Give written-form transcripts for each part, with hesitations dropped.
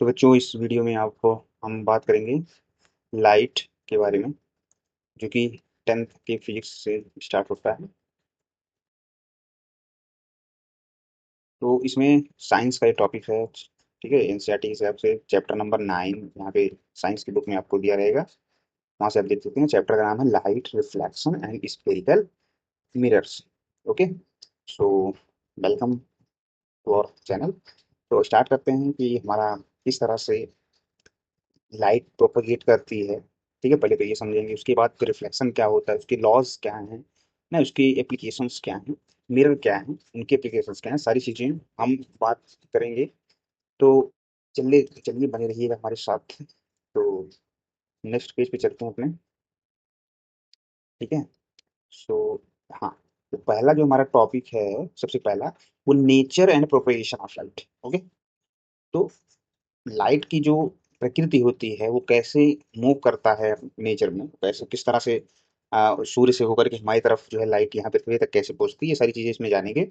तो बच्चों, इस वीडियो में आपको हम बात करेंगे लाइट के बारे में, जो कि 10th के फिजिक्स से स्टार्ट होता है। तो इसमें साइंस का एक टॉपिक है। ठीक है, एनसीईआरटी के हिसाब से चैप्टर नंबर 9 यहाँ पे साइंस की बुक में आपको दिया रहेगा। वहाँ से आप देख सकते हैं। चैप्टर का नाम है light reflection and spherical mirrors. Okay, so welcome to our channel. तो स्टार्ट करते हैं कि हमारा किस तरह से लाइट प्रोपोगेट करती है। ठीक है, पहले तो ये समझेंगे, उसके बाद फिर रिफ्लेक्शन क्या होता है, उसके लॉज क्या हैं, ना उसकी एप्लीकेशंस क्या हैं, मिरर क्या हैं, उनके एप्लीकेशंस क्या हैं, सारी चीज़ें हम बात करेंगे। तो चलिए चलिए बने रहिएगा हमारे साथ। तो नेक्स्ट पेज पे चलते हैं अपने। ठीक है, सो हाँ, तो पहला जो हमारा टॉपिक है, सबसे पहला, वो nature and propagation of light. Okay, तो लाइट की जो प्रकृति होती है वो कैसे मूव करता है नेचर में, कैसे किस तरह से सूर्य से होकर के हमारी तरफ जो है लाइट यहाँ पृथ्वी तक कैसे पहुंचती है, ये सारी चीजें इसमें जानेंगे।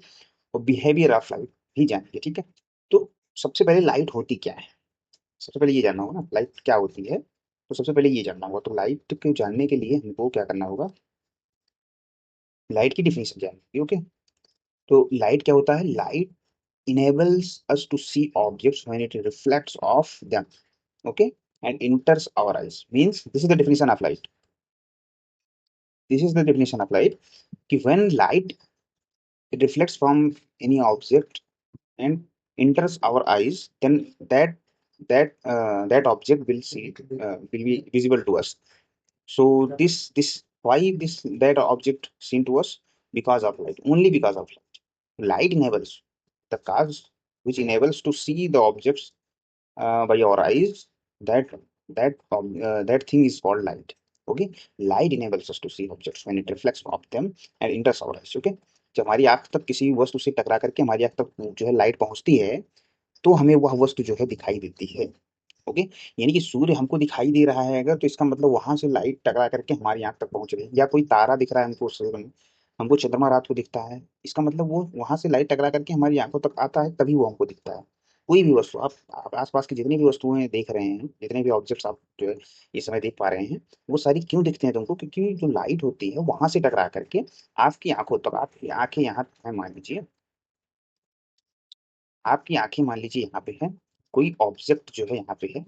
और बिहेवियर ऑफ लाइट भी जानेंगे। ठीक है, तो सबसे पहले लाइट होती क्या है, सबसे पहले ये जानना होगा ना लाइट क्या होती है। तो सबसे पहले ये जानना होगा, तो लाइट को जानने के लिए हमको क्या करना होगा, लाइट की डिफिनेशन जाननी होगी। ओके, तो लाइट क्या होता है, light enables us to see objects when it reflects off them. Okay, and enters our eyes. Means this is the definition of light. This is the definition of light. कि when light reflects from any object and enters our eyes, then that object will see will be visible to us. So this why this that object seen to us, because of light, only because of light. Light enables the cause which enables to see the objects by your eyes. That thing is called light. Okay, light enables us to see objects when it reflects off them and enters our eyes. Okay, जब हमारी आंख तक किसी वस्तु से टकरा करके हमारी आंख तक जो है लाइट पहुंचती है, तो हमें वह वस्तु जो है दिखाई देती है। ओके, यानी कि सूर्य हमको दिखाई दे रहा है अगर, तो इसका मतलब वहां से लाइट टकरा करके हमारी आंख तक पहुंच रही है। या कोई तारा दिख रहा है हमको सूर्य में, हमको चंद्रमा रात को दिखता है, इसका मतलब वो वहां से लाइट टकरा करके हमारी आंखों तक आता है, तभी वो हमको दिखता है। कोई भी वस्तु आप आसपास की जितनी भी वस्तुएं देख रहे हैं, जितने भी ऑब्जेक्ट्स आप जो है इस समय देख पा रहे हैं, वो सारी क्यों दिखते हैं तुमको, क्योंकि जो लाइट होती है वहां से टकरा करके आपकी आंखों तक, आपकी आंखें यहाँ है मान लीजिए, आपकी आंखें मान लीजिए यहाँ पे है, कोई ऑब्जेक्ट जो है यहाँ पे है।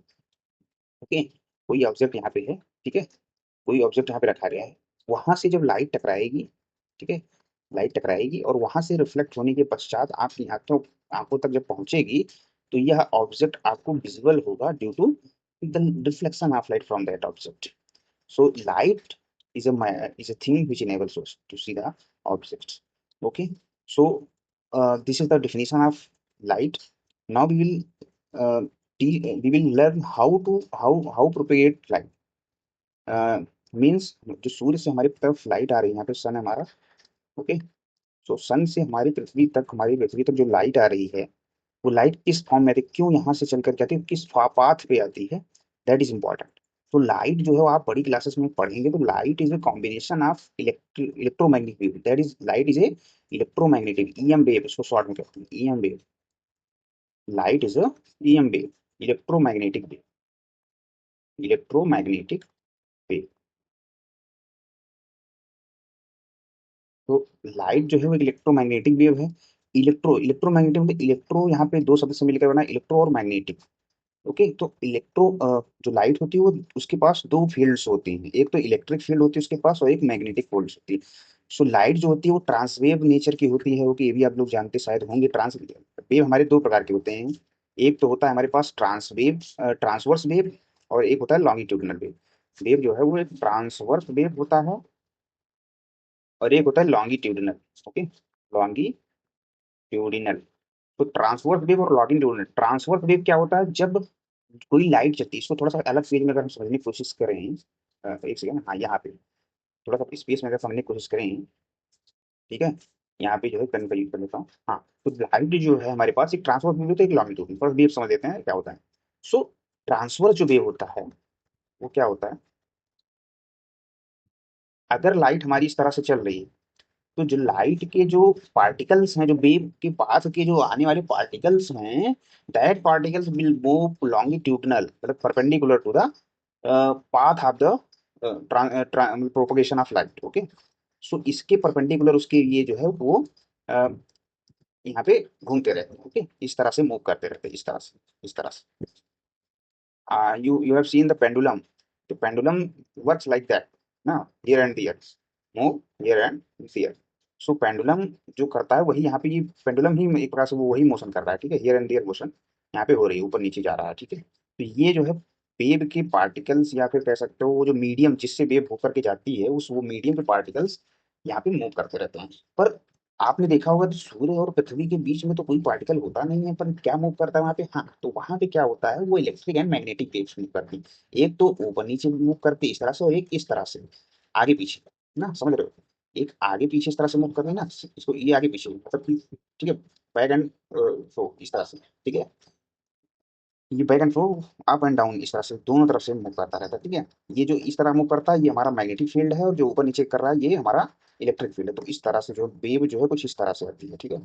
ओके, कोई ऑब्जेक्ट यहाँ पे है। ठीक है, कोई ऑब्जेक्ट यहाँ पे रखा गया है, वहां से जब लाइट टकराएगी, ठीक है, लाइट टकराएगी और वहां से रिफ्लेक्ट होने के पश्चात आपकी आंखों आंखों तक जब पहुंचेगी, तो यह ऑब्जेक्ट आपको विजिबल होगा due to the reflection of light from that object. So light is a thing which enables us to see the objects. Okay, so this is the definition of light. Now uh, we will learn how propagate light. Means जो सूर्य से हमारी तरफ light आ रही है, यहाँ पे सन है हमारा। ओके, सो सन से हमारी पृथ्वी तक जो लाइट आ रही है, वो लाइट किस फॉर्म में आती है, क्यों यहाँ से चल करके आती है, किस पाथ पे आती है, दैट इज इंपॉर्टेंट। तो लाइट जो है वो आप बड़ी क्लासेस में पढ़ेंगे, तो light is a combination of electromagnetic wave. That is light is a electromagnetic EM wave, इसको शॉर्ट में कहते हैं EM wave. Light is a EM wave, electromagnetic wave, electromagnetic wave. तो लाइट जो है वो इलेक्ट्रोमैग्नेटिक वेव है। इलेक्ट्रोमैग्नेटिक मतलब इलेक्ट्रो यहाँ पे दो शब्द से मिलकर बना इलेक्ट्रो और मैग्नेटिक। ओके, तो इलेक्ट्रो जो लाइट होती है वो उसके पास दो फील्ड्स होती हैं, एक तो इलेक्ट्रिक फील्ड होती है उसके पास और एक मैग्नेटिक फील्ड होती है। सो लाइट जो होती है वो ट्रांसवेव नेचर की होती है। ओके, ये भी आप लोग जानते शायद होंगे। ट्रांस वेव हमारे दो प्रकार के होते हैं। एक तो होता है हमारे पास ट्रांसवेव, ट्रांसवर्स वेव, और एक होता है लॉन्गिट्यूडिनल वेव। वेव जो है वो एक ट्रांसवर्स वेव होता है और एक होता है लॉन्गिट्यूडिनल। Okay, longitudinal. तो ट्रांसवर्स वेव और लॉन्गिट्यूडिनल। ट्रांसवर्स वेव क्या होता है, जब कोई लाइट चलती है, इसको थोड़ा सा अलग फेज में अगर हम समझने की कोशिश करें, एक सेकंड, हाँ यहाँ पे थोड़ा सा स्पेस में अगर समझने की कोशिश करें, ठीक है, यहाँ पे जो है पेन का यूज कर लेता हूँ। हाँ, तो लाइट जो है हमारे पास एक ट्रांसवर्स वेव होता है, एक लॉन्गिट्यूडिनल। फर्स्ट वेव समझ लेते हैं क्या होता है। सो ट्रांसवर्स जो वेव होता है वो क्या होता है, अगर लाइट हमारी इस तरह से चल रही है, तो जो लाइट के जो पार्टिकल्स हैं, जो वेव के पास के जो आने वाले पार्टिकल्स हैं, that particles will move longitudinal, मतलब perpendicular to the path of the propagation of light. Okay, so इसके परपेंडिकुलर उसके ये जो है वो अ, यहाँ पे घूमते रहते हैं। ओके, इस तरह से मूव करते रहते हैं, इस तरह से, इस तरह से। You have seen the pendulum. The pendulum works like that, ना, here and there, move here and there. So pendulum जो करता है वही यहाँ पे, ये pendulum ही एक प्रकार से वो वही मोशन कर रहा है, ठीक है, here and there मोशन यहाँ पे हो रही है, ऊपर नीचे जा रहा है, ठीक है। तो ये जो है वेव के पार्टिकल्स, या फिर कह सकते हो वो जो मीडियम जिससे वेव होकर के जाती है, उस वो मीडियम के पार्टिकल्स यहाँ पे मूव करते रहते हैं। पर आपने देखा होगा कि सूर्य और पृथ्वी के बीच में तो कोई पार्टिकल होता नहीं है, पर क्या मूव करता है वहां पे? हाँ, तो वहां पे क्या होता है, वो electric and magnetic waves move करती हैं। एक तो ऊपर नीचे मूव करती है इस तरह से, और एक इस तरह से आगे पीछे, ना, समझ रहे हो? एक आगे पीछे इस तरह से मूव कर रही है ना, इसको ये आगे पीछे मतलब कि, ठीक है, बैक एंड फ्रो इस तरह से, ठीक है। ये back and fro, up and down, इस तरह से दोनों तरफ से मूव करता रहता है, ठीक है। ये जो इस तरह मूव करता है ये हमारा मैग्नेटिक फील्ड है, और जो ऊपर नीचे कर रहा है ये हमारा इलेक्ट्रिक फील्ड है। तो इस तरह से जो वेव जो है कुछ इस तरह से आती है, ठीक है।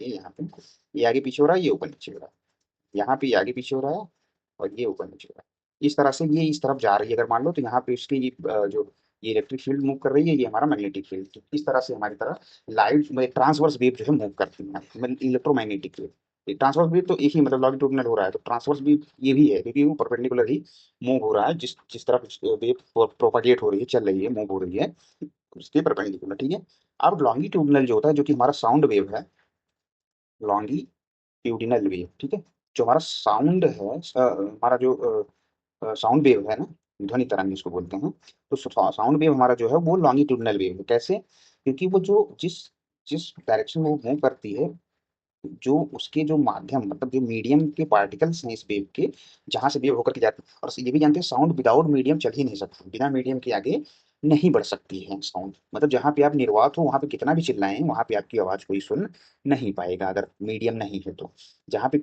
ये यहाँ पे ये आगे पीछे हो रहा है, ये ऊपर नीचे हो रहा है, यहाँ पे ये आगे पीछे हो रहा है, और ये ऊपर नीचे हो रहा है। इस तरह से ये इस तरफ जा रही है अगर मान लो, तो यहाँ पे इसकी ये जो ये इलेक्ट्रिक फील्ड मूव कर रही है, ये हमारा मैग्नेटिक फील्ड। तो इस तरह से हमारी तरह लाइट में ट्रांसवर्स वेव जो है मूव करती है, इलेक्ट्रोमैग्नेटिक वेव। ट्रांसवर्स वेव तो एक ही मतलब लॉन्गिट्यूडिनल हो रहा है, तो ट्रांसवर्स वेव ये भी है, क्योंकि वो परपेंडिकुलर ही मूव हो रहा है, जिस जिस तरफ वेव प्रोपागेट हो रही है, चल रही है, मूव हो रही है, उसके परपेंडिकुलर, ठीक है। अब लॉन्गिट्यूडिनल जो होता है, जो कि हमारा साउंड वेव है, लॉन्गिट्यूडिनल वेव, ठीक है। जो हमारा साउंड है, हमारा जो साउंड वेव है ना, ध्वनि तरंग जिसको बोलते हैं, तो साउंड वेव हमारा जो है वो लॉन्गिट्यूडिनल वेव है। कैसे? क्योंकि वो जो जिस जिस डायरेक्शन में वो मूव करती है, जो उसके जो माध्यम मतलब जो मीडियम के पार्टिकल्स हैं इस वेव के, जहां से वेव होकर के जाती है। और ये भी जानते हैं साउंड विदाउट मीडियम चल ही नहीं सकती, बिना मीडियम के आगे नहीं बढ़ सकती है साउंड। मतलब जहां पे आप निर्वात हो वहां पे कितना भी चिल्लाएं, वहां पे आपकी आवाज कोई सुन नहीं पाएगा अगर मीडियम नहीं है तो। जहाँ पे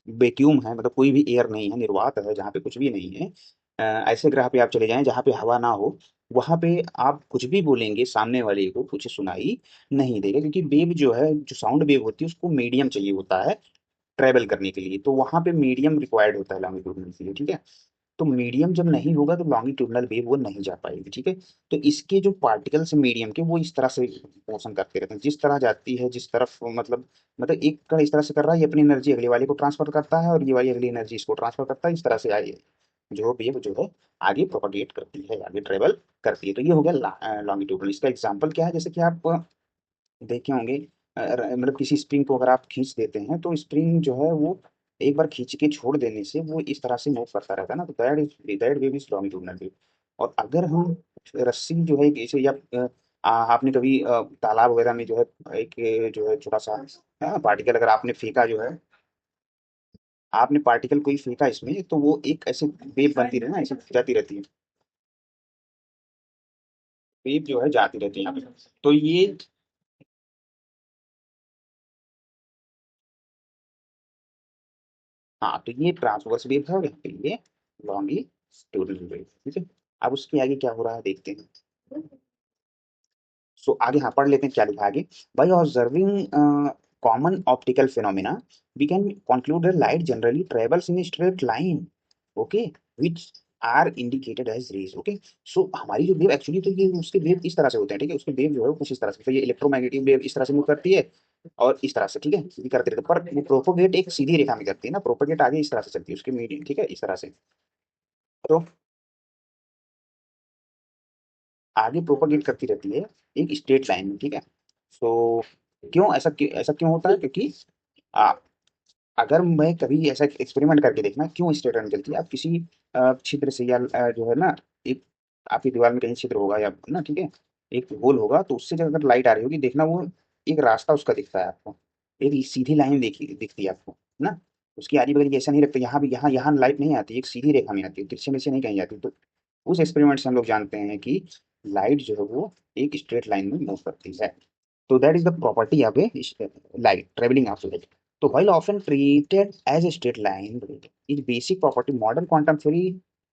वैक्यूम है, मतलब कोई भी एयर नहीं है, निर्वात है, जहाँ पे कुछ भी नहीं है, ऐसे ग्रह पे आप चले जाएं जहाँ पे हवा ना हो, वहां पे आप कुछ भी बोलेंगे सामने वाले को कुछ सुनाई नहीं देगा, क्योंकि वेव जो है, जो साउंड वेव होती है, उसको मीडियम चाहिए होता है ट्रेवल करने के लिए। तो वहां पे मीडियम रिक्वायर्ड होता है लॉन्गिट्यूडनल के लिए, ठीक है। तो मीडियम जब नहीं होगा तो लॉन्गिट्यूडनल वेव वो नहीं जा पाएगी, ठीक है। तो इसके जो पार्टिकल्स मीडियम के, वो इस तरह से मोशन करते रहते हैं, जिस तरह जाती है जिस तरफ, मतलब एक कण इस तरह से कर रहा है, ये अपनी एनर्जी अगले वाले को ट्रांसफर करता है, और ये वाली अगली एनर्जी इसको ट्रांसफर करता है, इस तरह से आई जो वेव जो है आगे प्रोपागेट करती है, आगे ट्रेवल करती है। तो ये हो गया लॉन्गिट्यूडनल। इसका एग्जाम्पल क्या है, जैसे कि आप देखे होंगे, मतलब किसी स्प्रिंग को अगर आप खींच देते हैं, तो स्प्रिंग जो है वो एक बार खींच के छोड़ देने से वो इस तरह से मूव करता रहता है ना, तो that wave is longitudinal wave. और अगर हम रस्सी जो है जैसे, या आपने कभी तालाब वगैरह में जो है एक जो है छोटा सा पार्टिकल अगर आपने फेंका जो है, आपने पार्टिकल कोई फेंका इसमें, तो वो एक ऐसे वेव बनती रहे ना, ऐसे जाती रहती है, वेव जो है जाती रहती है यहाँ पे। तो ये, हाँ, तो ये ट्रांसवर्स वेव है, और यहाँ पे ये लॉन्गिट्यूडिनल वेव, ठीक है। अब उसके आगे क्या हो रहा है देखते हैं। सो आगे हाँ पढ़ लेते हैं क्या लिखा है आगे। By observing common optical phenomena we can conclude that light generally travels in straight line, okay, which are indicated as rays. Okay, so हमारी जो वेव एक्चुअली, तो ये उसके वेव इस तरह से होते हैं, ठीक है, उसके वेव जो है वो कुछ इस तरह से, तो ये इलेक्ट्रोमैग्नेटिक वेव इस तरह से मूव करती है, और इस तरह से, ठीक है, ये करते रहते हैं। पर वो प्रोपोगेट एक सीधी रेखा में करती है ना, प्रोपोगेट आगे इस तरह से चलती है उसके मीडियम, ठीक है, इस तरह से। तो आगे प्रोपोगेट करती रहती है एक स्ट्रेट लाइन में, ठीक है। सो क्यों ऐसा क्यों होता है? क्योंकि आ, अगर मैं कभी ऐसा एक्सपेरिमेंट करके देखना, क्यों स्ट्रेट लाइन चलती है, आप किसी छिद्र से, या जो है ना, एक आपकी दीवार में कहीं छिद्र होगा या ना, ठीक है, एक होल होगा, तो उससे जब अगर लाइट आ रही होगी, देखना वो एक रास्ता उसका दिखता है आपको, एक सीधी लाइन देखी दिखती है आपको ना। उसकी आरी बगल ऐसा नहीं रखते, यहाँ भी, यहाँ लाइट नहीं आती, एक सीधी रेखा में आती है, तिरछे में से नहीं कहीं जाती। तो उस एक्सपेरिमेंट से हम लोग जानते हैं कि लाइट जो है वो एक स्ट्रेट लाइन में मूव करती है। तो that is the property of A light traveling of light. So while often treated as a straight line, its basic property, modern quantum theory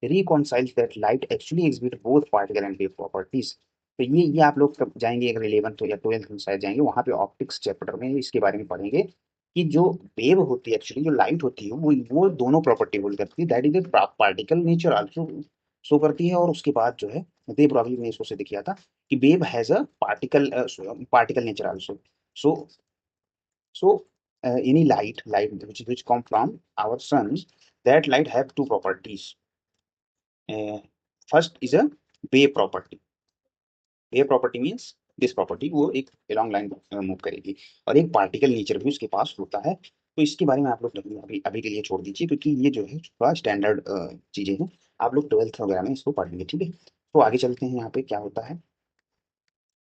reconciles that light actually exhibits both particle and wave properties. तो ये आप लोग कब जाएंगे, अगर 11th या 12th में शायद जाएंगे, वहां पे ऑप्टिक्स चैप्टर में इसके बारे में पढ़ेंगे कि जो वेव होती है, एक्चुअली जो लाइट होती है, वो दोनों प्रॉपर्टी होल्ड करती है। That is the particle nature also show करती है, और उसके बाद जो है वेव प्रॉब्लम ने इसको से दिखाया था कि wave has a particle nature also. So any light which come from our sun, that light have two properties. uh, First is a wave property. Wave property means this property, वो एक long line move करेगी, और एक particle nature भी उसके पास होता है। तो इसके बारे में आप लोग अभी अभी के लिए छोड़ दीजिए, क्योंकि ये जो है थोड़ा स्टैंडर्ड चीजें हैं, आप लोग 12th वगैरह में इसको पढ़ेंगे, ठीक है। तो आगे चलते हैं, यहाँ पे क्या होता है।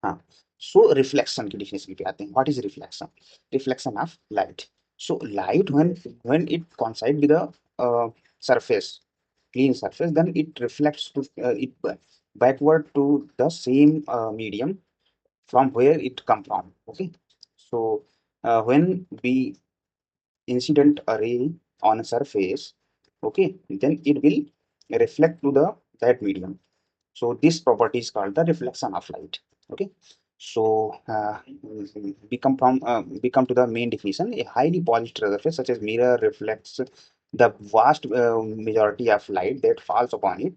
हाँ, सो रिफ्लेक्शन की डिफिनेशन पे आते हैं। What is reflection? Reflection of light. So light when it coincide with a surface, clean surface, then it reflects to it backward to the same medium from where it come from. Okay, so when we incident a ray on a surface, okay, then it will reflect to the that medium. So this property is called the reflection of light. Okay, so we come to the main definition. A highly polished surface such as mirror reflects the vast majority of light that falls upon it.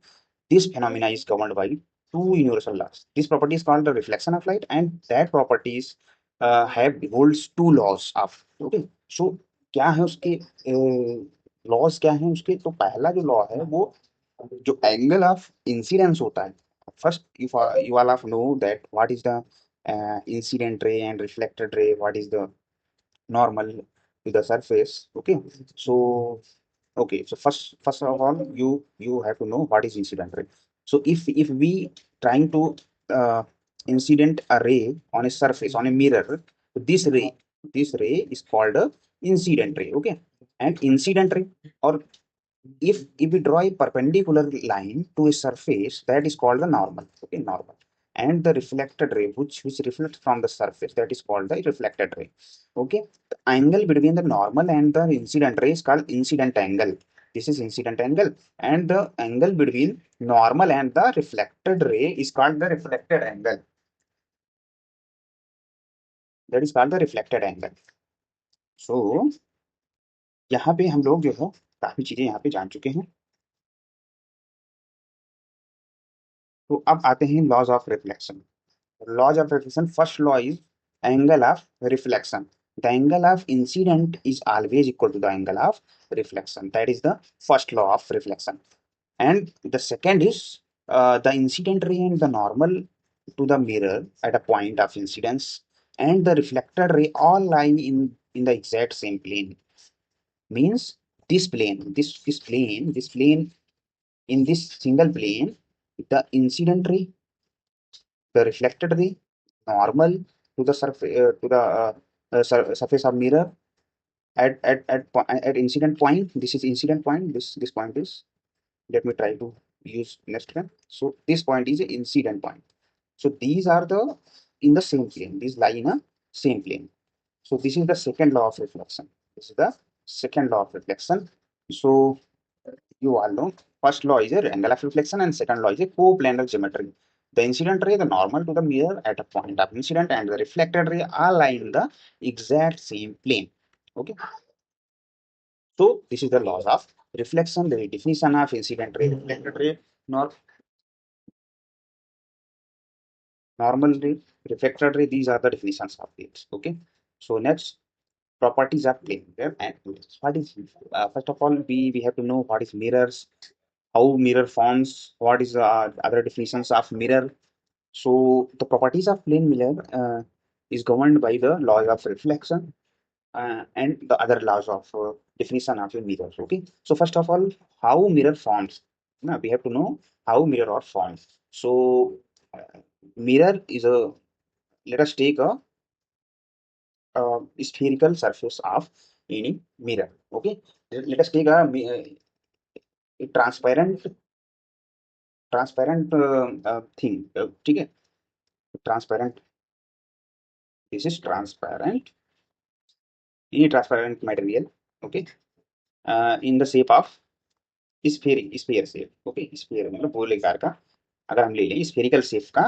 This phenomena is governed by two universal laws. This property is called the reflection of light, and that properties have holds two laws of. Okay, so क्या है उसके laws, क्या है उसके? तो पहला जो law है वो जो एंगल ऑफ इंसिडेंस होता है। First you all have know that what is the incident ray and reflected ray, what is the normal to the surface. Okay, so first of all, you have to know what is incident ray. So if we trying to uh, incident a ray on a surface, on a mirror, this ray is called a incident ray. Okay, and incident ray, or if we draw a perpendicular line to a surface, that is called the normal. Okay, normal. And the reflected ray which reflects from the surface, that is called the reflected ray. Okay, the angle between the normal and the incident ray is called incident angle. This is incident angle. And the angle between normal and the reflected ray is called the reflected angle. That is called the reflected angle. So यहाँ पे हम लोग जो है काफी चीजें यहाँ पे जान चुके हैं। तो अब आते हैं laws of reflection. Laws of reflection. First law is angle of reflection. The angle of incident is always equal to the angle of reflection. That is the first law of reflection. And the second is the incident ray and the normal to the mirror at a point of incidence, and the reflected ray all lie in the exact same plane. Means this plane, this plane, in this single plane, the incident ray, the reflected ray, normal to the surface surface of mirror at incident point. This is incident point. This point is, let me try to use next one. So this point is a incident point. So these are the in the same plane. These lie in a same plane. So this is the second law of reflection. This is the second law of reflection. So you all know, first law is a angle of reflection, and second law is a coplanar geometry. The incident ray, the normal to the mirror at a point of incident, and the reflected ray all lie in the exact same plane. Okay, so this is the laws of reflection. The definition of incident ray, reflected ray, nor normal ray, reflected ray. These are the definitions of it. Okay, so next, properties of plane. Yeah, and what is first of all, we have to know what is mirrors, how mirror forms, what is other definitions of mirror. So the properties of plane mirror is governed by the law of reflection and the other laws of definition of a mirror. Okay. So first of all, how mirror forms. Now we have to know how mirror are formed. So mirror is a, let us take a spherical surface of any mirror. Okay. Let us take a transparent thing. ठीक है, transparent. This is transparent, any transparent material. Okay, in the shape of sphere shape. Okay, sphere मतलब गोलाकार का, अगर हम ले लें spherical shape का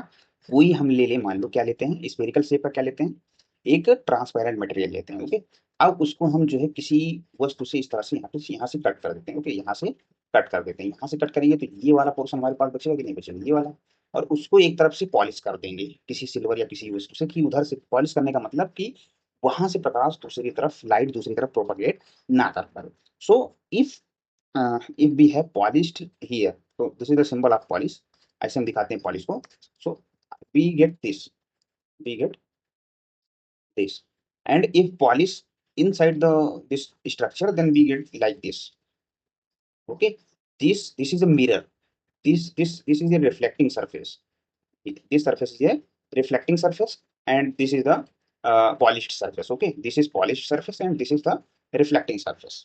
वही हम ले लें, मान लो क्या लेते हैं, स्फेरिकल शेप का क्या लेते हैं, एक ट्रांसपेरेंट मटेरियल लेते हैं। ओके, अब उसको हम जो है किसी वस्तु से इस तरह से यहाँ से कट कर देते हैं। ओके, यहाँ से कट कर देते हैं, यहाँ से कट करेंगे तो ये वाला पोर्शन हमारे पास बचेगा कि नहीं बचेगा, ये वाला। और उसको एक तरफ से पॉलिश कर देंगे किसी सिल्वर या किसी वस्तु से, कि उधर से पॉलिश करने का मतलब कि वहां से प्रकाश दूसरी तरफ, लाइट दूसरी तरफ प्रोपगेट ना कर पाए। So if if we have polished here, तो this is the symbol of polish, ऐसे हम दिखाते हैं पॉलिश को। So we get this, we get this, and if polish inside the this structure, then we get like this. Okay, this is a mirror, this is a reflecting surface. This surface is a reflecting surface, and this is the polished surface. Okay, this is polished surface and this is the reflecting surface.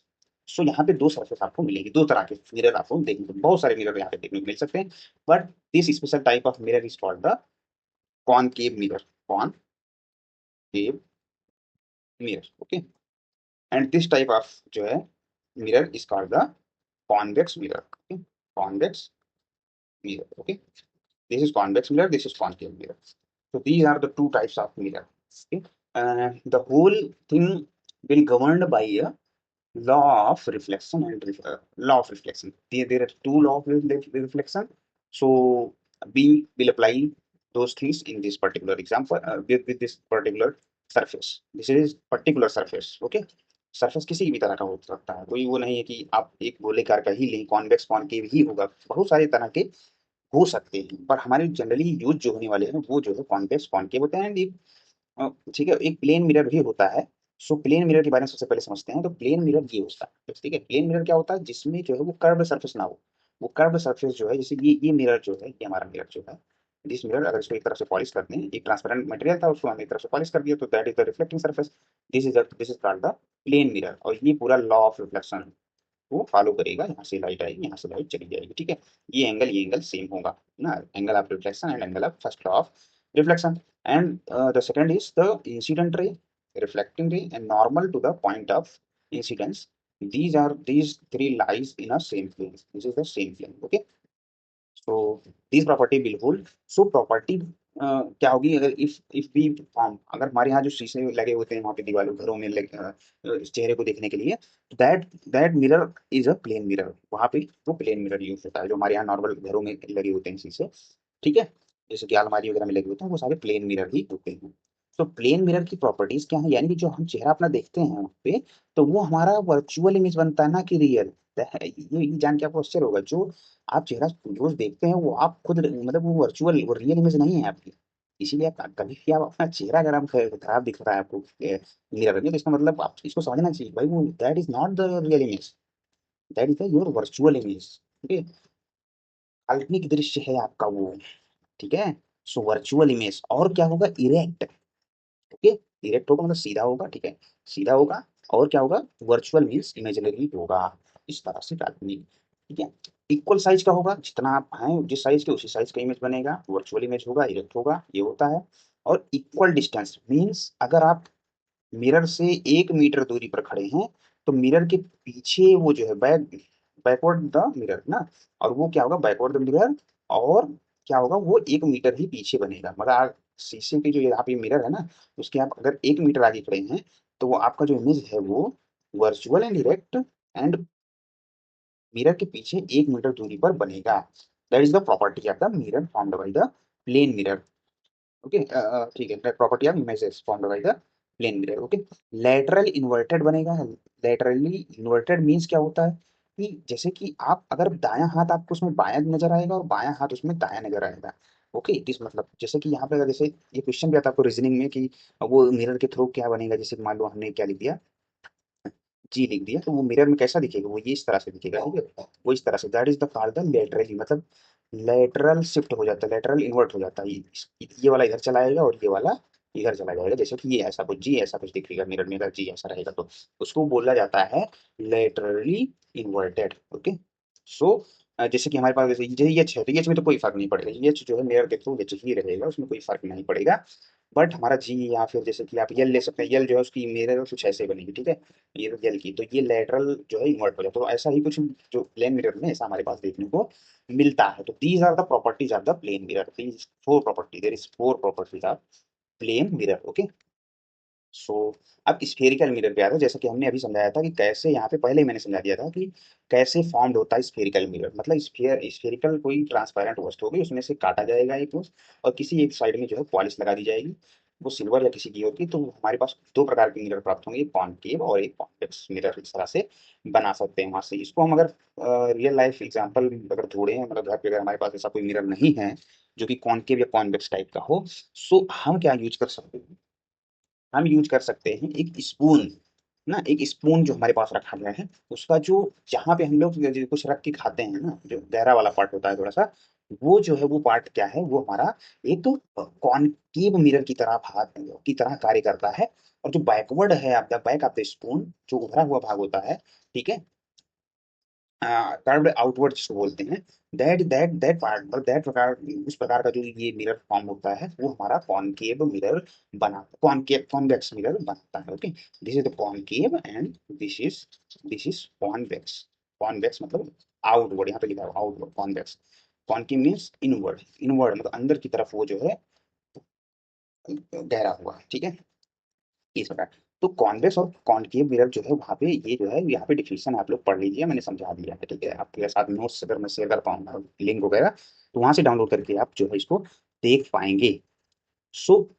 सो यहाँ पे दो surface आपको मिलेगी, दो तरह के mirror आपको देखने को, बहुत सारे मिरर यहाँ पे देखने को मिल सकते हैं, but this special type of mirror is called the concave mirror, concave mirror. Okay, and this type of जो है mirror is called the convex mirror. Okay, convex mirror. Okay, this is convex mirror, this is concave mirror. So these are the two types of mirror. Okay, the whole thing will governed by a law of reflection and law of reflection. There are two law of reflection. So we will apply those things in this particular example, with this particular surface. This is particular surface. Okay, surface किसी भी तरह का हो सकता है, कोई वो नहीं है कि आप एक गोलेकार का ही लें, कॉन्वेक्स कॉनकेव ही होगा, बहुत सारे तरह के हो सकते हैं, पर हमारे जनरली यूज जो होने वाले हैं वो जो है कॉन्वेक्स कॉनकेव होते हैं। एंड ठीक है, एक प्लेन मिरर भी होता है। सो प्लेन मिरर के बारे में सबसे पहले समझते हैं। तो प्लेन मिरर ये होता है, ठीक है, प्लेन मिरर क्या होता है, जिसमें जो है वो कर्व्ड सरफेस ना हो। वो कर्व्ड सरफेस जो है, जैसे ये मिरर जो है, ये हमारा मिरर जो है, दिस मिरर अगर इसको एक तरफ से पॉलिश करते हैं, एक ट्रांसपेरेंट मटेरियल था उसको हमने एक तरफ से पॉलिश कर दिया, तो that is the reflecting surface. This is called the plane mirror, और ये पूरा लॉ ऑफ रिफ्लेक्शन वो फॉलो करेगा। यहाँ से लाइट आएगी, यहाँ से लाइट चली जाएगी, ठीक है, ये एंगल सेम होगा ना, angle of reflection and angle of first law of reflection. And the second is the incident ray, reflecting ray, and normal to the point of incidence. These three lies in a same plane. This is the same plane. Okay, so these property will hold. So property क्या होगी, अगर if भी form, अगर हमारे यहाँ जो शीशे लगे होते हैं वहाँ पे दीवारों घरों में चेहरे को देखने के लिए, that that mirror is a plane mirror. वहाँ पे वो प्लेन मिरर यूज होता है, जो हमारे यहाँ नॉर्मल घरों में लगे होते हैं शीशे, ठीक है, जैसे कि अलमारी वगैरह में लगे होते हैं, वो सारे प्लेन मिरर ही होते हैं। तो प्लेन मिरर की प्रॉपर्टीज क्या है, यानी कि जो हम चेहरा अपना देखते हैं वहाँ पे, तो वो हमारा वर्चुअल इमेज बनता है ना कि रियल। ये जान के आपको आश्चर्य होगा, जो आप चेहरा रोज देखते हैं वो आप खुद, मतलब वो वर्चुअल, वो रियल इमेज नहीं है आपकी। इसीलिए आप कभी भी आप अपना चेहरा अगर आप खराब दिख रहा है आपको मिरर में, तो इसका मतलब आप इसको समझना चाहिए भाई, वो that is not the real image, that is the your virtual image. ठीक है, काल्पनिक दृश्य है आपका वो, ठीक है। सो वर्चुअल इमेज, और क्या होगा, इरेक्ट। ओके, इरेक्ट होगा मतलब सीधा होगा, ठीक है, सीधा होगा। और क्या होगा, वर्चुअल मीन्स इमेजिनरी होगा, इस तरह से काल्पनिक, ठीक है। इक्वल साइज का होगा, जितना आप हैं जिस साइज के उसी साइज का इमेज बनेगा, वर्चुअल इमेज होगा, इरेक्ट होगा, ये होता है। और इक्वल डिस्टेंस मीन्स अगर आप मिरर से 1 मीटर दूरी पर खड़े हैं, तो मिरर के पीछे वो जो है बैकवर्ड द मिरर ना, और वो क्या होगा, बैकवर्ड द मिरर, और क्या होगा, वो 1 मीटर ही पीछे बनेगा। मगर शीशे के जो यहाँ पे मिरर है ना, उसके आप अगर 1 मीटर आगे खड़े हैं, तो वो आपका जो इमेज है वो virtual and direct, and mirror के पीछे 1 मीटर दूरी पर बनेगा। That is the property of the mirror formed by the plane mirror. Okay, ठीक है, property of images formed by the plane mirror. Okay, lateral inverted बनेगा। लेटरली इन्वर्टेड मींस क्या होता है, कि जैसे कि आप अगर दायां हाथ आपको उसमें बायां नजर आएगा और बायां हाथ उसमें दायां नजर आएगा। ओके, इस मतलब जैसे कि यहाँ पे अगर जैसे ये क्वेश्चन भी आता है आपको रीजनिंग में, कि वो मिरर के थ्रू क्या बनेगा, जैसे कि मान लो हमने क्या लिख दिया, जी लिख दिया, तो वो मिरर में कैसा दिखेगा, वो ये इस तरह से दिखेगा, ठीक है, वो इस तरह से, that is the called the laterally, मतलब लेटरल शिफ्ट हो जाता है, लेटरल इन्वर्ट हो जाता है, ये वाला इधर चला जाएगा और ये वाला इधर चला जाएगा, जैसे कि ये ऐसा कुछ, जी ऐसा कुछ दिखेगा मिरर में, अगर जी ऐसा रहेगा तो उसको बोला जाता है लेटरली इन्वर्टेड। ओके, सो जैसे कि हमारे पास जैसे ये एच है, तो एच में तो कोई फर्क नहीं पड़ेगा, ये एच जो है मिरर के थ्रू एच ही रहेगा, उसमें कोई फर्क नहीं पड़ेगा। बट हमारा जी या फिर जैसे कि आप यल ले सकते हैं, यल जो है उसकी मिरर कुछ ऐसे बनेगी, ठीक है, ये तो यल की, तो ये लेटरल जो है इन्वर्ट हो जाता है, तो ऐसा ही कुछ जो प्लेन मिरर में ऐसा हमारे पास देखने को मिलता है। तो these are the properties of the plane mirror, these four property, there is four properties of plane mirror, okay. So अब स्फेरिकल मिरर पे आता है, जैसा कि हमने अभी समझाया था कि कैसे, यहाँ पे पहले ही मैंने समझा दिया था कि कैसे फॉर्म्ड होता है स्फेरिकल मिरर, मतलब स्फेरिकल कोई ट्रांसपेरेंट वस्तु होगी, उसमें से काटा जाएगा एक वस्तु और किसी एक साइड में जो है पॉलिश लगा दी जाएगी, वो सिल्वर या किसी की होगी, तो हमारे पास दो प्रकार के मिरर प्राप्त होंगे, एक कॉनकेव और एक कॉन्वेक्स मिरर, इस तरह से बना सकते हैं। वहां से इसको हम अगर रियल लाइफ एग्जाम्पल अगर ढूंढे, मतलब घर पे अगर हमारे पास ऐसा कोई मिरर नहीं है जो कि कॉनकेव या कॉन्वेक्स टाइप का हो, सो हम क्या यूज कर सकते हैं, हम यूज कर सकते हैं एक स्पून, ना एक स्पून जो हमारे पास रखा गया है, उसका जो, जहाँ पे हम लोग जो कुछ रख के खाते हैं ना, जो गहरा वाला पार्ट होता है थोड़ा सा, वो जो है वो पार्ट क्या है, वो हमारा एक तो कॉनकेव मिरर की तरह भाग की तरह कार्य करता है, और जो बैकवर्ड है आपका बैक ऑफ द स्पून, जो उभरा हुआ भाग होता है, ठीक है, कर्व्ड आउटवर्ड जिसको बोलते हैं, दैट पार्ट, मतलब दैट प्रकार, उस प्रकार का जो ये मिरर फॉर्म होता है, वो हमारा कॉनकेव मिरर बना, कॉनकेव कॉन्वेक्स मिरर बनाता है, okay. This is the concave and this is convex. Convex मतलब आउटवर्ड, यहाँ पे लिखा है outward, convex. Concave means inward, inward मतलब अंदर की तरफ वो जो है गहरा हुआ है, ठीक है, इस प्रकार। तो कॉन्वेक्स और कॉनकेव मिरर जो है वहाँ पे, ये जो है यहाँ पे डिफिनेशन आप लोग पढ़ लीजिए, मैंने समझा दिया है, ठीक है, आपके साथ नोट्स अगर मैं शेयर कर पाऊंगा लिंक वगैरह, तो वहां से डाउनलोड करके आप जो है इसको देख पाएंगे। सो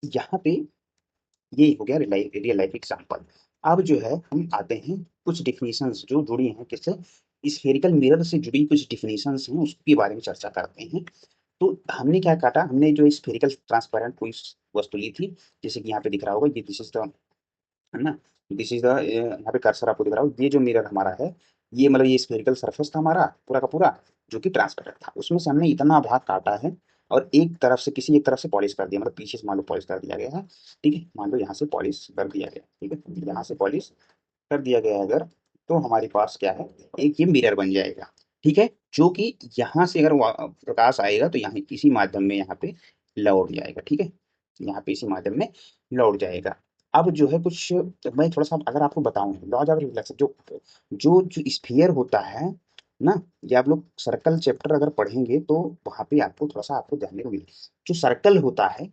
यहाँ पे ये हो गया रियल लाइफ एग्जाम्पल। अब जो है हम आते हैं कुछ डिफिनेशंस जो जुड़ी हैं किससे, स्फेरिकल मिरर से जुड़ी कुछ डिफिनेशंस हैं, उसके बारे में चर्चा करते हैं। तो हमने क्या काटा, हमने जो स्फेरिकल ट्रांसपेरेंट कोई वस्तु ली थी, जैसे कि यहाँ पे दिख रहा होगा, ये दिस इज द, है ना, दिस इज द, यहाँ पे कर्सर आपको दिख रहा हो, ये जो मिरर हमारा है, ये मतलब ये स्फेरिकल सरफेस था हमारा पूरा का पूरा, जो कि ट्रांसपेरेंट था, उसमें से हमने इतना भाग काटा है और एक तरफ से, किसी एक तरफ से पॉलिश कर दिया, मतलब पीछे से मान लो पॉलिश कर दिया गया है, ठीक है, मान लो यहाँ से पॉलिश कर दिया गया, ठीक है, यहाँ से पॉलिश कर दिया गया है अगर, तो हमारे पास क्या है, एक ये मिरर बन जाएगा, ठीक है, जो कि यहाँ से अगर प्रकाश आएगा तो यहाँ इसी माध्यम में यहाँ पे लौट जाएगा, ठीक है, यहाँ पे इसी माध्यम में लौट जाएगा। अब जो है कुछ, मैं थोड़ा सा अगर आपको बताऊं, लॉज ऑफ रिफ्लेक्शन, जो जो जो स्फीयर होता है ना, ये आप लोग सर्कल चैप्टर अगर पढ़ेंगे तो वहां पे आपको थोड़ा सा आपको जानने को मिले, जो सर्कल होता है,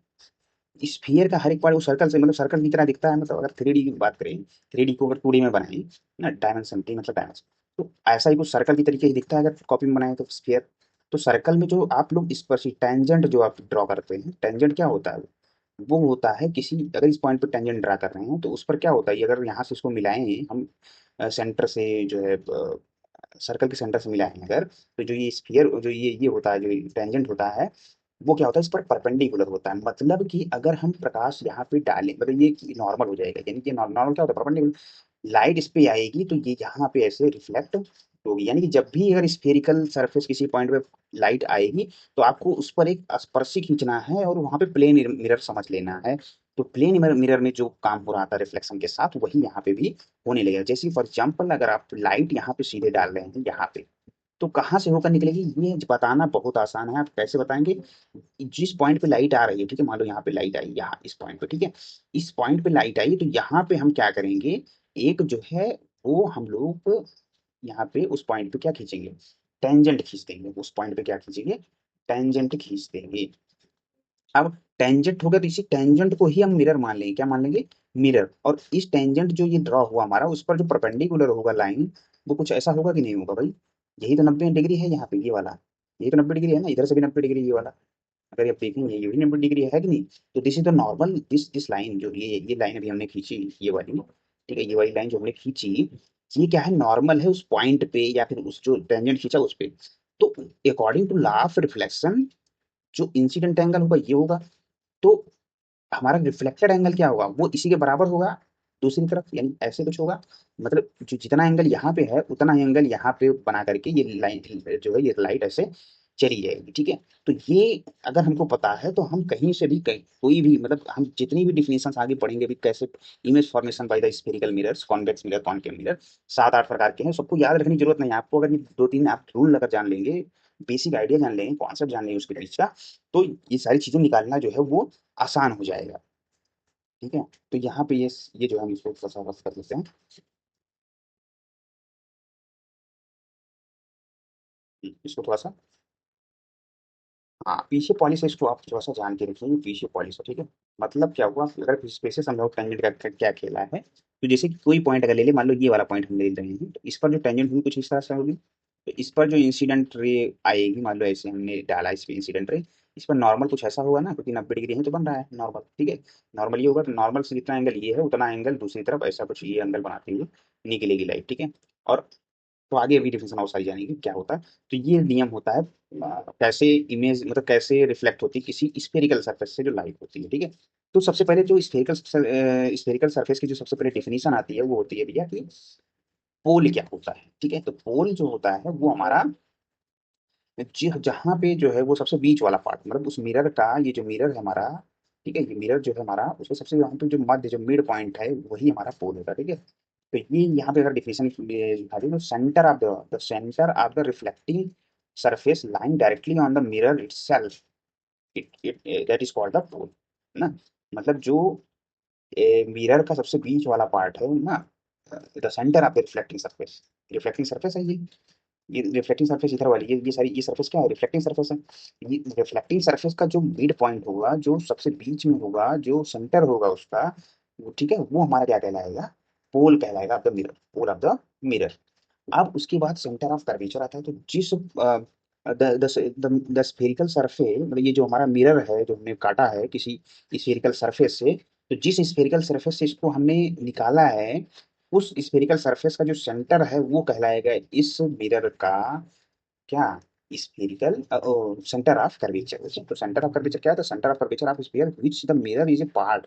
स्फीयर का हर एक पार्ट वो सर्कल से, मतलब सर्कल की तरह दिखता है, मतलब अगर 3D की बात करें, 3D को अगर 2D में बनाएं ना, डायमेंशन टी मतलब डायमेंशन, तो ऐसा ही कुछ सर्कल की तरीके ही दिखता है अगर कॉपी में बनाए तो स्फीयर। तो सर्कल में जो आप लोग स्पर्शी टेंजेंट जो आप ड्रॉ करते हैं, टेंजेंट क्या होता है, वो होता है किसी, अगर इस पॉइंट पे टेंजेंट ड्रा कर रहे हैं तो उस पर क्या होता है, अगर यहाँ से इसको मिलाएं हम, सेंटर से जो है, सर्कल के सेंटर से मिलाएं अगर, तो जो ये स्फीयर, जो ये होता है, जो टेंजेंट होता है, वो क्या होता है, इस पर परपेंडिकुलर होता है, मतलब कि अगर हम प्रकाश यहाँ पे डालें, मतलब ये नॉर्मल हो जाएगा, यानी कि नॉर्मल क्या होता है, परपेंडिकुलर, लाइट इस पे आएगी तो ये यहाँ पे ऐसे रिफ्लेक्ट होगी, यानी कि जब भी अगर स्फेरिकल सरफेस किसी पॉइंट पे लाइट आएगी, तो आपको उस पर एक स्पर्शी खींचना है और वहां पे प्लेन मिरर समझ लेना है। तो प्लेन मिरर में जो काम हो रहा था रिफ्लेक्शन के साथ, वही यहाँ पे भी होने लगेगा। जैसे फॉर एग्जाम्पल अगर आप लाइट यहाँ पे सीधे डाल रहे हैं यहाँ पे, तो कहाँ से होकर निकलेगी, ये बताना बहुत आसान है। आप कैसे बताएंगे, जिस पॉइंट पे लाइट आ रही है, ठीक है, मान लो यहाँ पे लाइट आई, यहाँ इस पॉइंट पे, ठीक है, इस पॉइंट पे लाइट आई, तो यहाँ पे हम क्या करेंगे, एक जो है वो हम लोग यहाँ पे उस पॉइंट पे क्या खींचेंगे, टेंजेंट खींच देंगे, उस पॉइंट पे क्या खींचेंगे, टेंजेंट खींच देंगे। अब टेंजेंट हो गया, तो इसी टेंजेंट को ही हम मिरर मान लेंगे, क्या मान लेंगे, मिरर। और इस टेंजेंट जो ये ड्रॉ हुआ हमारा, उस पर जो परपेंडिकुलर होगा लाइन, वो कुछ ऐसा होगा कि नहीं होगा भाई, यही तो 90 डिग्री है यहाँ पे, ये वाला, यही तो 90 डिग्री है ना, इधर से भी 90 डिग्री, ये वाला अगर आप देखेंगे ये भी 90 डिग्री है कि नहीं। तो this is the normal, this line, जो ये लाइन अभी हमने खींची, ये वाली, ठीक है, ये वाली लाइन जो हमने खींची, ये क्या है, नॉर्मल है उस पॉइंट पे, या फिर उस जो टेंजेंट खींचा उस पे। तो according to law of reflection, जो इंसिडेंट एंगल होगा ये होगा, तो हमारा रिफ्लेक्टेड एंगल क्या होगा, वो इसी के बराबर होगा दूसरी तरफ, यानी ऐसे कुछ होगा, मतलब जो जितना एंगल यहाँ पे है उतना ही एंगल यहाँ पे बना करके ये लाइन जो है, ये लाइट ऐसे चली जाएगी, ठीक है। तो ये अगर हमको पता है तो हम कहीं से भी, कहीं कोई भी, मतलब हम जितनी भी डिफिनेशन आगे पढ़ेंगे भी, कैसे image formation by the spherical mirrors, convex mirror, concave mirror, 7-8 प्रकार के हैं, सबको याद रखने की जरूरत नहीं है आपको, अगर ये 2-3 आप रूल अगर जान लेंगे, बेसिक आइडिया जान लेंगे, कॉन्सेप्ट जान लेंगे उसके पीछे का, तो ये सारी चीजें निकालना जो है वो आसान हो जाएगा। ठीक है, तो यहाँ पे ये जो है हम इसको थोड़ा सा रफ कर लेते हैं। इसको थोड़ा सा, हाँ पीछे पॉलिश है, इसको आप थोड़ा सा जान के रखिए, पीछे पॉलिश है। ठीक है, मतलब क्या हुआ, अगर इस पे से समझाओ टेंजेंट का क्या खेला है, तो जैसे कि कोई पॉइंट अगर ले ले, मान लो ये वाला पॉइंट हम ले रहे हैं, तो इस पर जो टेंजेंट होगी कुछ इस तरह से होगी, तो इस पर जो इंसिडेंट रे आएगी, मान लो ऐसे हमने डाला इस पे इंसिडेंट रे, इस पर नॉर्मल कुछ ऐसा होगा ना, क्योंकि 90 डिग्री है तो बन रहा है नॉर्मल। ठीक है, नॉर्मल ये होगा, तो नॉर्मल से जितना एंगल ये है उतना एंगल दूसरी तरफ ऐसा कुछ ये एंगल बनाते हुए निकलेगी लाइट। ठीक है, और तो आगे अभी डिफिनेशन और सारी जानेंगे क्या होता है। तो ये नियम होता है कैसे इमेज, मतलब कैसे रिफ्लेक्ट होती है किसी स्फेरिकल सरफेस से जो लाइट होती है। ठीक है, तो सबसे पहले जो स्फेरिकल सरफेस की जो सबसे पहले डिफिनेशन आती है वो होती है भैया कि पोल क्या होता है। ठीक है, तो पोल जो होता है वो हमारा जहाँ पे जो है वो सबसे बीच वाला पार्ट, मतलब उस मिरर का, ये जो मिरर है हमारा, ठीक है, ये मिरर जो है हमारा, उसके सबसे यहाँ पे जो मध्य जो मिड पॉइंट है वही हमारा पोल होगा। ठीक है, तो ये यहाँ पे अगर डिफिनेशन दिखा दें, तो centre of the reflecting surface line directly on the mirror itself, it that is called the pole ना। मतलब जो मिरर का सबसे बीच वाला पार्ट है ना, the centre of the reflecting surface है ये रिफ्लेक्टिंग सरफेस इधर वाली, ये सारी ये सरफेस क्या है, रिफ्लेक्टिंग सरफेस है। ये रिफ्लेक्टिंग सरफेस का जो मिड पॉइंट होगा, जो सबसे बीच में होगा, जो सेंटर होगा उसका, वो ठीक है, वो हमारा क्या कहलाएगा, पोल कहलाएगा of the mirror, pole of the mirror. अब उसके बाद सेंटर ऑफ कर्वेचर आता है, तो जिस द स्फेरिकल सरफेस, मतलब ये जो हमारा मिरर है जो हमने काटा है किसी स्फेरिकल सरफेस से, तो जिस स्फेरिकल सरफेस से इसको हमने निकाला है, उस स्फेरिकल सरफेस का जो सेंटर है वो कहलाएगा इस मिरर का क्या, स्फेरिकल सेंटर ऑफ कर्वेचर। तो सेंटर ऑफ कर्वेचर क्या है, तो centre of curvature of sphere which the mirror is a part,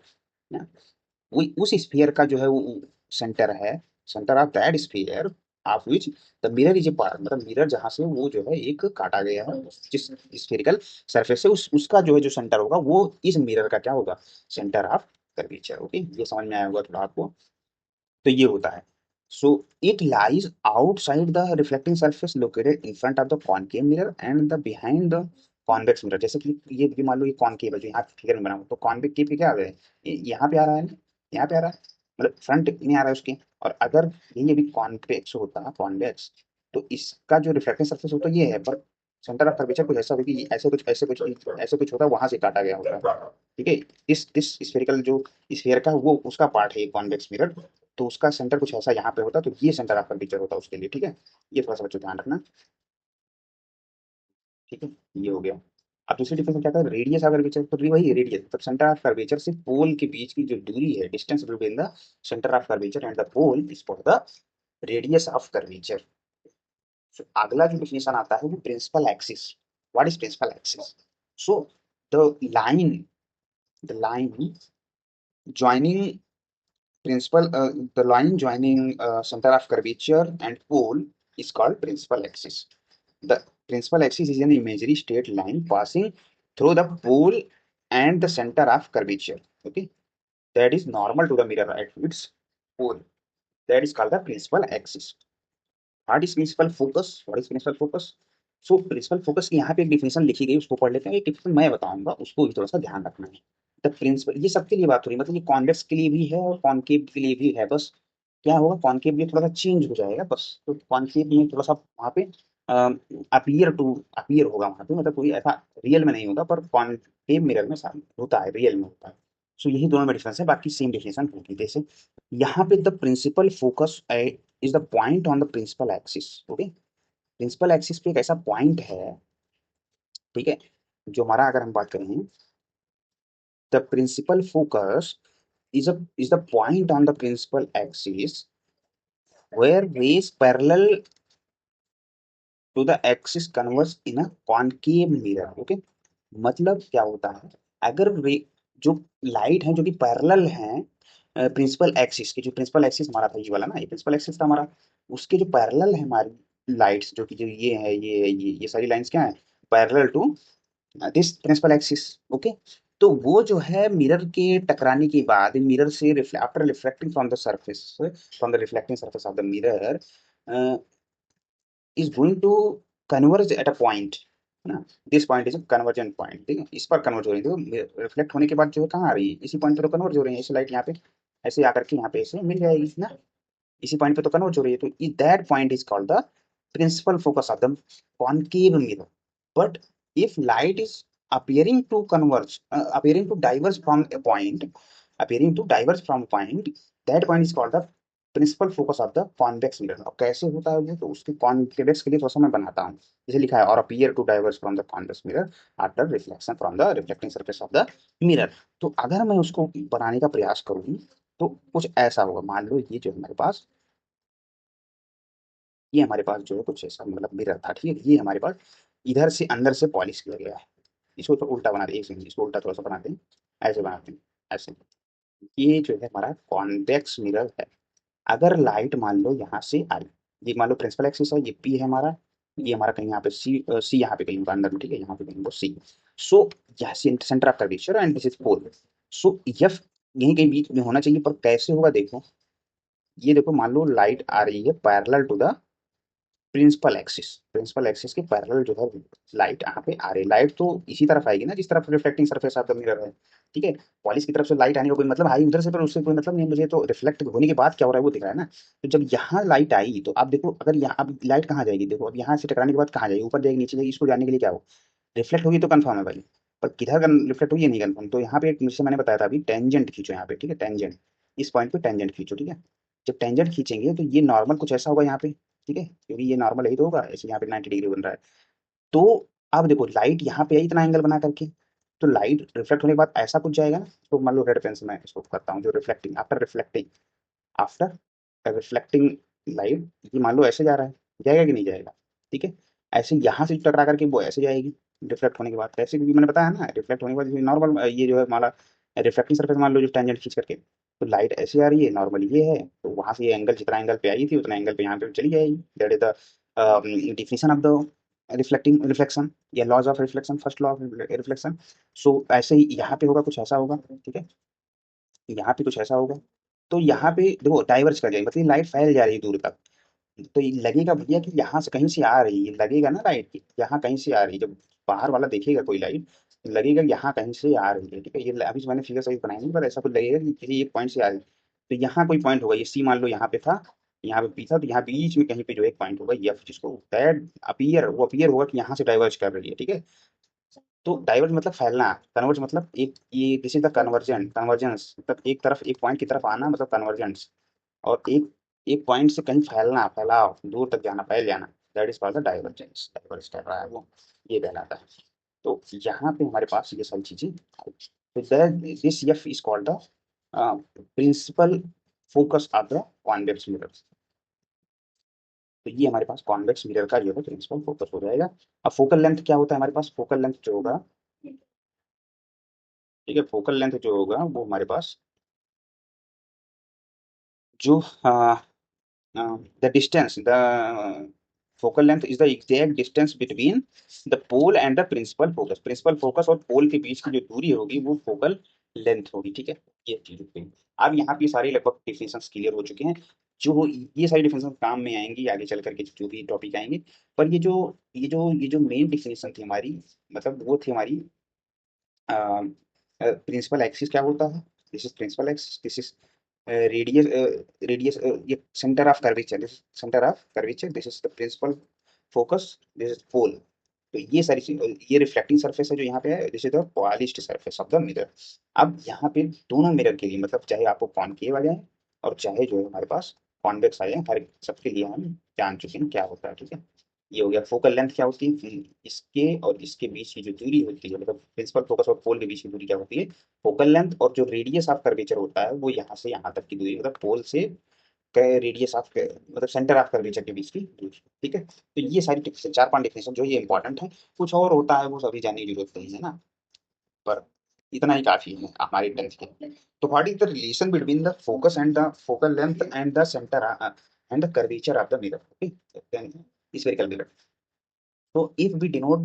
वो उस स्फीयर का जो है वो सेंटर है, centre of that sphere of which the mirror is a part, मतलब मिरर जहां से वो जो है एक काटा गया है जिस स्फेरिकल सरफेस से, उसका जो है जो सेंटर होगा वो इस मिरर का क्या होगा, सेंटर ऑफ कर्वेचर। ओके, ये समझ में आया होगा थोड़ा आपको। तो ये होता है, so it lies outside the reflecting surface located in front of the concave mirror and the behind the convex mirror. जैसे कि ये मान लो ये कॉनकेव है जो यहाँ फिगर में बना हुआ, तो कॉन्वेक्टिव पे क्या आ रहा है, यहाँ पे आ रहा है ना, यहाँ पे आ रहा है, मतलब फ्रंट में आ रहा है उसके। और अगर ये भी कॉन्वेक्स होता, कॉन्वेक्स, तो इसका जो रिफ्लेक्टिंग सरफेस होता ये है, पर सेंटर ऑफ कर्वेचर कुछ ऐसा होगा कि ऐसे कुछ होता है, वहां से काटा गया होता है। ठीक है, इस स्फेरिकल जो स्फीयर का वो उसका पार्ट है कॉन्वेक्स मिरर, तो उसका सेंटर कुछ ऐसा यहाँ पे होता, तो ये सेंटर ऑफ कर्वेचर होता उसके लिए। ठीक है, ये थोड़ा सा बच्चों ध्यान रखना। ठीक है, ये हो गया। अब दूसरी डिफरेंस क्या था, रेडियस ऑफ कर्वेचर, तो वही रेडियस, मतलब सेंटर ऑफ कर्वेचर से पोल के बीच की जो दूरी है, distance between the centre of curvature and the pole is called the radius of curvature. So अगला जो डिफिनेशन आता है वो principal axis. What is principal axis? So the line the line joining the line joining center of curvature and pole is called principal axis. The principal axis is an imaginary straight line passing through the pole and the center of curvature. Okay, that is normal to the mirror at its pole. That is called the principal axis. What is principal focus? What is principal focus? So principal focus की यहाँ पे एक definition लिखी गई, उसको पढ़ लेते हैं। एक डिफिनेशन मैं बताऊंगा, उसको भी थोड़ा सा ध्यान रखना है। द प्रिंसिपल, ये सबके लिए बात हो रही है, मतलब ये कॉन्वेक्स के लिए भी है और कॉनकेव के लिए भी है। बस क्या होगा, कॉनकेव में थोड़ा सा चेंज हो जाएगा बस, तो कॉनकेव में थोड़ा सा वहाँ पे अपीयर होगा वहाँ पे, मतलब कोई ऐसा रियल में नहीं होगा, पर कॉनकेव मिरर में होता है, रियल में होता है। सो यही दोनों में डिफरेंस है, बाकी सेम डिफिनेशन होगी। जैसे यहाँ पे the principal focus is the point on the principal axis. Okay, principal axis पे एक ऐसा पॉइंट है, ठीक है, जो हमारा अगर हम बात करें, the principal focus is the point on the principal axis where rays parallel to the axis converge in a concave mirror. Okay, मतलब क्या होता है, अगर जो लाइट है जो कि पैरेलल है प्रिंसिपल एक्सिस की, जो प्रिंसिपल एक्सिस हमारा था ये वाला ना, ये प्रिंसिपल एक्सिस था हमारा, उसके जो पैरेलल है हमारी लाइट्स, जो कि जो ये है, ये सारी लाइंस क्या है, parallel to this principal axis. Okay, तो वो जो है मिरर के टकराने के बाद, मिरर से after reflecting from the reflecting surface of the mirror is going to converge at a point, है ना, this point is a convergence point, ठीक है, इस पर कन्वर्ज हो रही है, तो रिफ्लेक्ट होने के बाद जो है कहाँ आ रही है, इसी पॉइंट पे तो कन्वर्ज हो रही है, ऐसे लाइट यहाँ पे ऐसे आकर के यहाँ पे ऐसे मिल जाएगी ना, इसी पॉइंट पे तो कन्वर्ज हो रही है, तो that point is called the principal focus of the concave mirror. But if light is appearing to converge, appearing to diverge from a point, appearing to diverge from a point, that point is called the principal focus of the convex mirror. अब कैसे होता है वो, तो उसके convex के लिए थोड़ा सा मैं बनाता हूँ, जैसे लिखा है, और appear to diverge from the convex mirror after reflection from the reflecting surface of the mirror. तो अगर मैं उसको बनाने का प्रयास करूँ तो कुछ ऐसा होगा, मान लो ये जो हमारे पास, ये हमारे पास जो है कुछ ऐसा मतलब मिरर था, ठीक है, ये हमारे पास इधर से अंदर से पॉलिश किया गया है, इसको तो उल्टा बना दें, एक सेकंड, इसको उल्टा थोड़ा सा बनाते हैं, ऐसे बनाते हैं, ऐसे, ये जो है हमारा कॉन्वेक्स मिरर है। अगर लाइट मान लो यहाँ से आई, ये मान लो प्रिंसिपल एक्सिस है, ये पी है हमारा, ये हमारा कहीं यहाँ पे सी, सी यहाँ पे कहीं होगा अंदर में, ठीक है, यहाँ पे कहीं वो सी, सो यहाँ से centre of curvature and this is pole, so F यहीं कहीं बीच में होना चाहिए, पर कैसे होगा देखो, ये देखो मान लो लाइट आ रही है parallel to the principal axis के पैरेलल जो है लाइट यहाँ पे आ रही है, लाइट तो इसी तरफ आएगी ना जिस तरफ reflecting surface of the mirror है, ठीक है, पॉलिश की तरफ से लाइट आने का कोई मतलब आई उधर से, पर उससे कोई मतलब नहीं, मुझे तो रिफ्लेक्ट होने के बाद क्या हो रहा है वो दिख रहा है ना। तो जब यहाँ लाइट आई तो आप देखो, अगर यहाँ अब लाइट कहाँ जाएगी, देखो अब यहाँ से टकराने के बाद कहाँ जाएगी, ऊपर जाएगी नीचे जाएगी, इसको जानने के लिए क्या हो, रिफ्लेक्ट होगी तो कंफर्म है भाई, पर किधर रिफ्लेक्ट होगी ये नहीं कंफर्म। तो यहाँ पे एक मुझसे मैंने बताया था अभी, टेंजेंट खींचो यहाँ पे, ठीक है, टेंजेंट, इस पॉइंट पे टेंजेंट खींचो, ठीक है, जब टेंजेंट खींचेंगे तो ये नॉर्मल कुछ ऐसा होगा यहाँ पे, ठीक है, क्योंकि ये नॉर्मल यही तो होगा, ऐसे यहाँ पे 90 डिग्री बन रहा है। तो अब देखो लाइट यहाँ पे आई इतना एंगल बना करके, तो लाइट रिफ्लेक्ट होने के बाद ऐसा कुछ जाएगा ना, तो मान लो रेड पेन से मैं इसको करता हूँ, जो रिफ्लेक्टिंग आफ्टर रिफ्लेक्टिंग लाइट, ये मान लो ऐसे जा रहा है, जाएगा कि नहीं जाएगा, ठीक है, ऐसे यहाँ से टकरा करके वो ऐसे जाएगी रिफ्लेक्ट होने के बाद, कैसे, क्योंकि मैंने बताया ना रिफ्लेक्ट होने के बाद नॉर्मल ये जो है हमारा रिफ्लेक्टिंग सरफेस मान लो जो टेंजेंट खींच करके, तो लाइट ऐसे आ रही है, नॉर्मल ये है, तो वहां से ये एंगल जितना एंगल पे आई थी उतना एंगल पे यहाँ पे चली जाएगी, that is the definition of the reflecting reflection या laws of reflection, first law of reflection. So ऐसे ही यहाँ पे होगा कुछ ऐसा होगा, ठीक है, यहाँ पे कुछ ऐसा होगा, तो यहाँ पे देखो डाइवर्ज कर जाएगी, मतलब लाइट फैल जा रही है दूर तक, तो ये लगेगा भैया कि यहाँ से कहीं से आ रही है, लगेगा ना लाइट की यहाँ कहीं से आ रही है, जब बाहर वाला देखेगा कोई लाइट, लगेगा यहाँ कहीं से आ रही है, ठीक है, ये अभी मैंने फिगर सही बनाई नहीं, पर ऐसा कुछ लगेगा कि किसी एक पॉइंट से आ रही है, तो यहाँ कोई पॉइंट होगा, ये सी मान लो यहाँ पे था, यहाँ पे पी था, तो यहाँ बीच में कहीं पे जो एक पॉइंट होगा एफ, जिसको दैट अपीयर, वो अपीयर होगा कि यहाँ से डाइवर्ज कर रही है, ठीक है, तो डाइवर्ज मतलब फैलना, कन्वर्ज मतलब एक, ये दिस इज द कन्वर्जेंस, मतलब एक तरफ एक पॉइंट की तरफ आना मतलब कन्वर्जेंस, और एक एक पॉइंट से कहीं फैलना, फैलाव दूर तक जाना, फैल जाना, that is called the divergence, diverge कर रहा है वो, ये कहलाता है। तो यहाँ पे हमारे पास ये सारी चीजें, तो this F is called the principal focus of the convex mirror. तो ये हमारे पास कॉन्वेक्स मिरर का जो है प्रिंसिपल फोकस हो जाएगा। अब फोकल लेंथ क्या होता है हमारे पास, फोकल लेंथ जो होगा, ठीक है, फोकल लेंथ जो होगा वो हमारे पास जो the distance, the focal length is the exact distance between the pole and the principal focus, principal focus और पोल के बीच की जो दूरी होगी वो फोकल लेंथ होगी, ठीक है, ये चीज होगी। अब यहाँ पे सारे लगभग डिफिनेशंस क्लियर हो चुके हैं, जो ये सारी डिफिनेशन काम में आएंगी आगे चल करके जो भी टॉपिक आएंगे, पर ये जो मेन डिफिनेशन थी हमारी, मतलब वो थी हमारी प्रिंसिपल एक्सिस क्या होता है, this is principal axis, this is radius, radius ये centre of curvature, this centre of curvature, this is the principal focus, this is pole. तो ये सारी चीज, ये रिफ्लेक्टिंग सरफेस है जो यहाँ पे है, this is the polished surface of the mirror. अब यहाँ पे दोनों मिरर के लिए, मतलब चाहे आपको कॉनकेव आ जाए और चाहे जो है हमारे पास कॉन्वेक्स आ जाए, हर सबके लिए हम जान चुके हैं क्या होता है, ठीक है, ये हो गया। फोकल लेंथ क्या होती है, इसके और इसके बीच की जो दूरी होती है, मतलब प्रिंसिपल फोकस और पोल के बीच की दूरी क्या होती है, फोकल लेंथ, और जो रेडियस ऑफ कर्वेचर होता है वो यहाँ से यहाँ तक की दूरी, मतलब पोल से रेडियस ऑफ, मतलब सेंटर ऑफ कर्वेचर के बीच की दूरी, ठीक है। तो ये सारी चार पांच डिफिनेशन जो ये इंपॉर्टेंट है, कुछ और होता है वो सभी जानने की जरूरत नहीं है ना, पर इतना ही काफी है हमारी टेंथ के लिए। तो what is the relation between the focus and the focal length and the centre and the curvature of the mirror, okay, then spherical mirror. So if we denote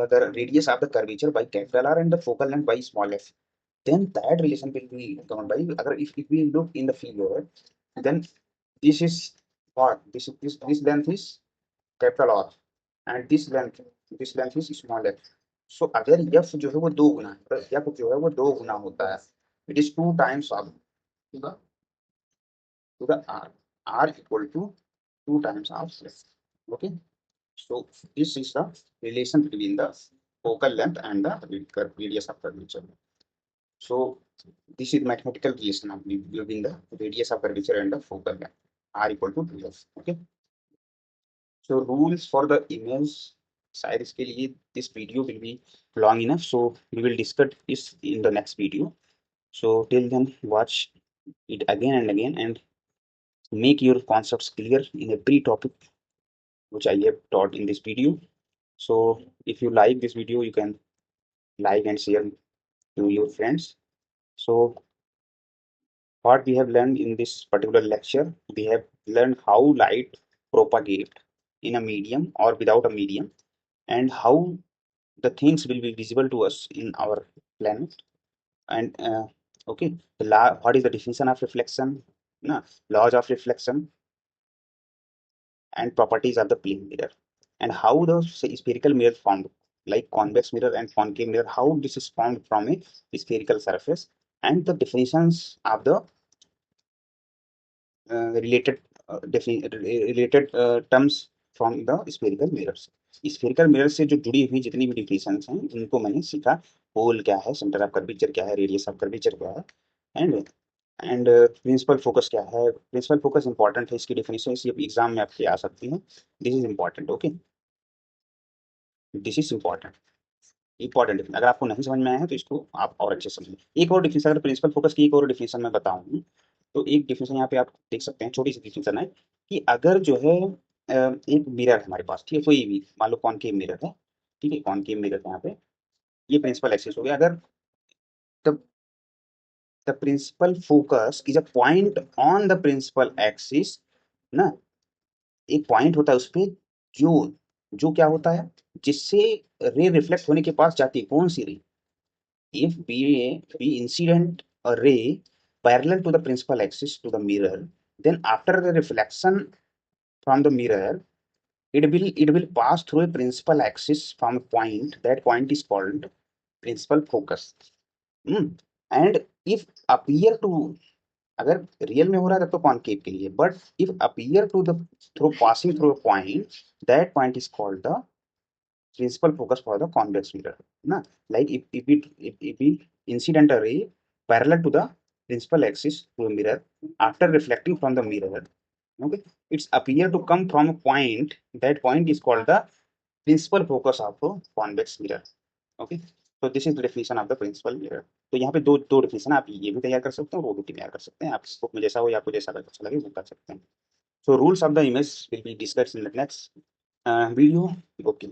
the radius of the curvature by capital R and the focal length by small f, then that relation will be governed by, if we look in the figure, then this is what, this length is capital R, and this length is small F. So अगर F जो है वो 2 गुना है, तो F जो है वो 2 गुना होता है, it is 2 times of to the r equal to 2 times of f. Okay, so this is the relation between the focal length and the radius of curvature. So this is mathematical relation of between the radius of curvature and the focal length, r equal to 2f. Okay, so rules for the image, शायद इसके लिए this video will be long enough, so we will discuss this in the next video. So till then, watch it again and again and make your concepts clear in every topic which I have taught in this video. So if you like this video, you can like and share to your friends. So what we have learned in this particular lecture, we have learned how light propagate in a medium or without a medium, and how the things will be visible to us in our planet. And okay, what is the definition of reflection, no, laws of reflection, and properties of the plane mirror, and how the spherical mirror formed, like convex mirror and concave mirror, how this is formed from a spherical surface, and the definitions of the related terms from the spherical mirrors. Spherical mirror से जो जुड़ी हुई जितनी भी definitions हैं उनको मैंने सीखा। होल क्या है, सेंटर ऑफ कर्वेचर क्या है, रेडियस ऑफ कर्वेचर क्या है, एंड प्रिंसिपल फोकस क्या है। प्रिंसिपल फोकस इंपॉर्टेंट है, इसकी डेफिनेशन इसी एग्जाम में आपके आ सकती है। This is important. Okay, this is important. अगर आपको नहीं समझ में आया है तो इसको आप और अच्छे से समझें। एक और डिफिनेशन, अगर प्रिंसिपल फोकस की एक और डिफिनेशन मैं बताऊं, तो एक डिफिनेशन यहाँ पे आप देख सकते हैं, छोटी सी डिफिनेशन है कि अगर जो है एक मिरर है हमारे पास, ठीक है, कोई भी मान लो कॉनकेव मिरर है, ठीक है, कॉनकेव मिरर है यहाँ पे, ये प्रिंसिपल एक्सिस हो गया। अगर the the principal focus is a point on the principal axis ना, एक पॉइंट होता है उस पे, जो जो क्या होता है, जिससे रे रिफ्लेक्ट होने के पास जाती है। कौन सी रे? if be incident a ray parallel to the principal axis to the mirror, then after the reflection from the mirror, it will pass through a principal axis from a point. That point is called principal focus. And if appear to, अगर real में हो रहा है तब तो concave के लिए, but if appear to the through passing through a point, that point is called the principal focus for the convex mirror na. Like if we incident a ray parallel to the principal axis to a mirror, after reflecting from the mirror, okay, it's appear to come from a point. That point is called the principal focus of a convex mirror. Okay, so this is the definition of the principal mirror. तो यहाँ पे दो दो definition, आप ये भी तैयार कर सकते हैं और वो भी तैयार कर सकते हैं। आप बुक में जैसा हो या आपको जैसा अच्छा लगे वो कर सकते हैं। So rules of the image will be discussed in the next video. Okay.